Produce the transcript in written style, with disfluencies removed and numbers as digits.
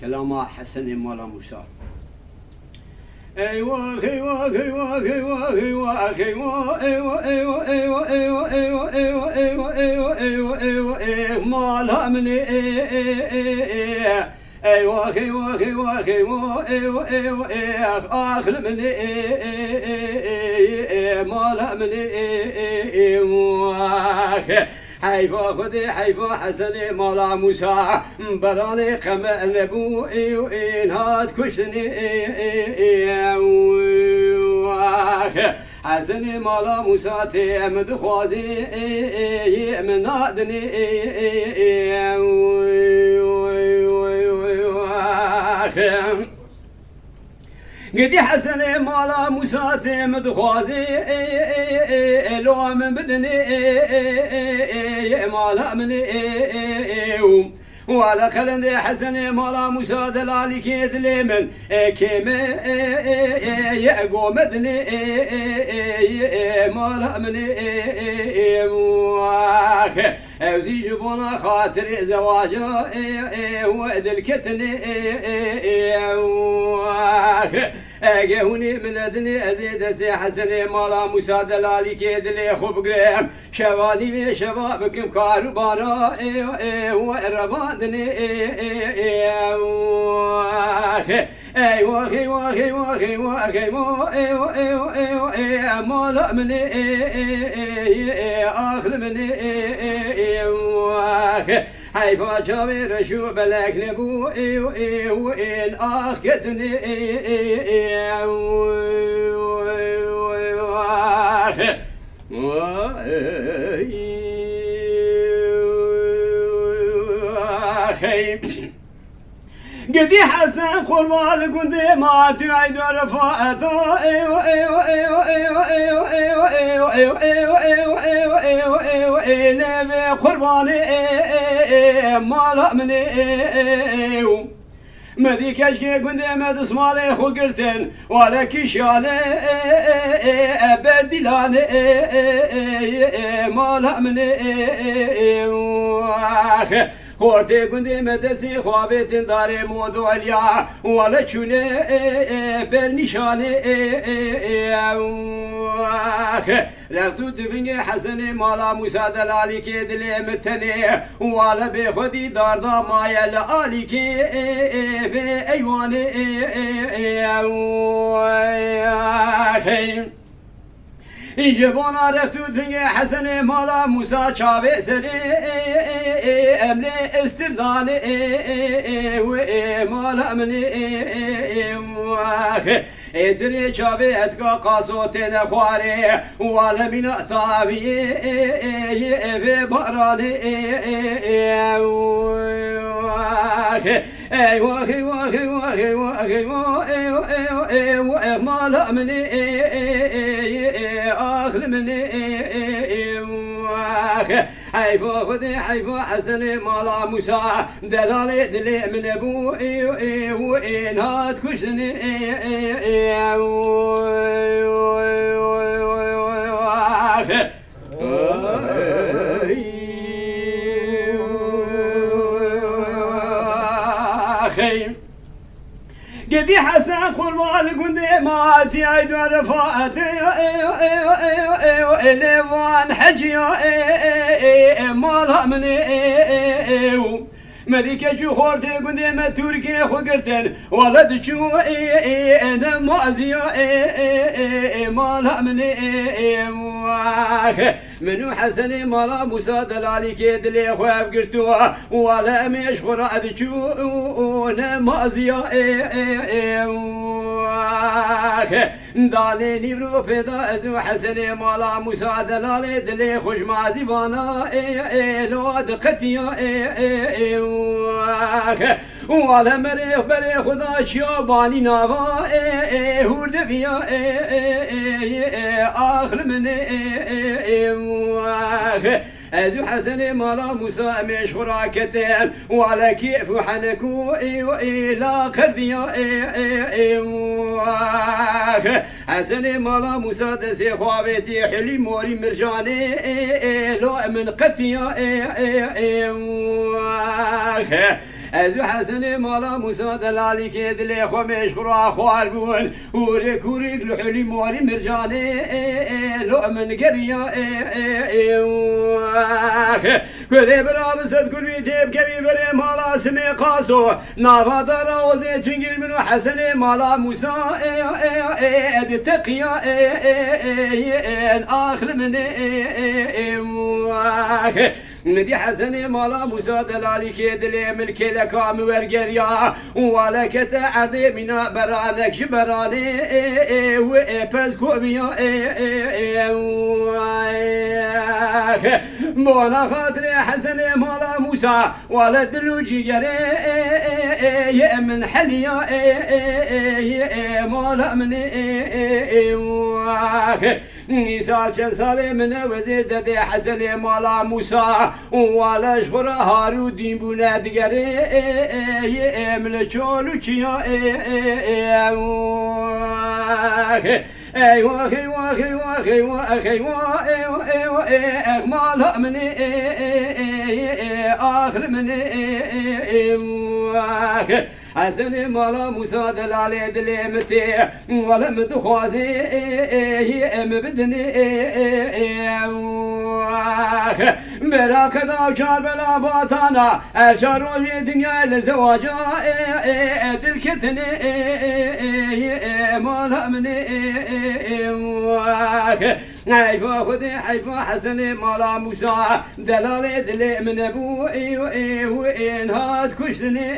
كلام حسن مولا موسى. ايوه ايوه ايوه ايوه ايوه ايوه ايوه ايوه ايوه ايوه ايوه ايوه ايوه ايوه ايوه ايوه ايوه مالها من ايوه ايوه ايوه ايوه ايوه ايوه ايوه اخل من مالها من ايوه حيفا خذي حيفا حسني مولا موسى براني خم نبو إن هاد كشتني حسني مولا موسى تيمد خوازي من نادني قدي حسن مالا موسى تيمد خوازي لو من بدني مالا من ولا خلندي حسن مالا موسى دلالي كيد لمن كيم يقو مدني مالا من اوزي جبونا خاطر زواجه ود الكتني اجهوني من ادني ازيد حسن مالا موسى دلالي كيد لي خب قريم شباني شبابكم كاربانا وربادني ايوه ايوه ايوه ايوه ايوه ايوه ايوه مالا من اخل من حيفا جابر شو بلك نبو وين اخذني قدي حسن قربان قدي ما تعيد رفاته ايوه ايوه ايوه ايوه ايوه ايوه ايوه ايوه ايوه ايوه ايوه ايوه ايوه نبي قرباني ما لا من ايوه ما ذيك اشكي قدي ما تسمالي خو قرتن ولا كشالي بردلاني ما لا من ايوه خورتي قندي مدسي خوابت داري مودوليا ولا شوني برنشاني رفتو تفنجي حسني مالا موسى دلالي كي دلي متني ولا بخدي داردا مايا لالي كي في ايواني جبونا رسول حسن مالا موسى شابي سري املي استرداني ومالا مني اتري شابي اتقا قاسوتين خواري ولا من اطابي في باراني ايوه ايوه ايوه ايوه ايوه ايوه ايوه مالا مني اخل مني حيفا خذي حيفا حسن مالا موسى دلالي دلي من ابوي وين هاد كشني قدي حسن قربان قندي ما تعيد رفاعتي ليوان حجي مالها مني ملكة شخورتي قندي ما تركي خقرتن ولد شو انا مازيا مالها مني منو حسني مالا موسى دلالي كيد لي خواب قرتوا ولا مشخور اذشو انا مازيا دالي نبرو فدا ازو حسني مالا موسى دلالي دلي خوش معزبانا لو دقتيا ولا مريخ بري خدا شياباني نافا هورد بيا آخر من ازو حسن مالا موسى مشهورا كتان وعلى كيف حنكو لا قرديا حسن مالا موسى دسي خوابتي حلي موري مرجاني لو من قتيا ازو حسن مالا موسى دلالي كيد لي خو مشخرا خوار بون وريك وريك لحلي موري مرجاني لو من قرية كل برا بسد كل بيتيب كبير بري مالا سمي قاسو نافا روزي تنقل منو حسن مالا موسى ادي تقيا اخر من ندي حسن مالا موسى دلالي كيد لي ملك لكام ورقريا ولك تعرضي منا برانك شبراني وإبز كوبيا مولا خاطري حسن مالا موسى ولد الوجيري من حليا مالا من نسال شنسالي من وزير ددي حسن مالا موسى ولا شغر هارو دين بونا دقري ملچولو كيا ايوا ايوا ايوا ايوا ايوا ايوا اغمال من اخر من حسن مالا موسى دلالي دليمتي ولا مدخوازي مبدني براك ذا وشار بلا باتانا ارشار وجه دنيا لزواجا دلكتني مالا مني حيفا خذي حيفا حسن مالا موسى دلالي دلي من ابوي وين هاد كشتني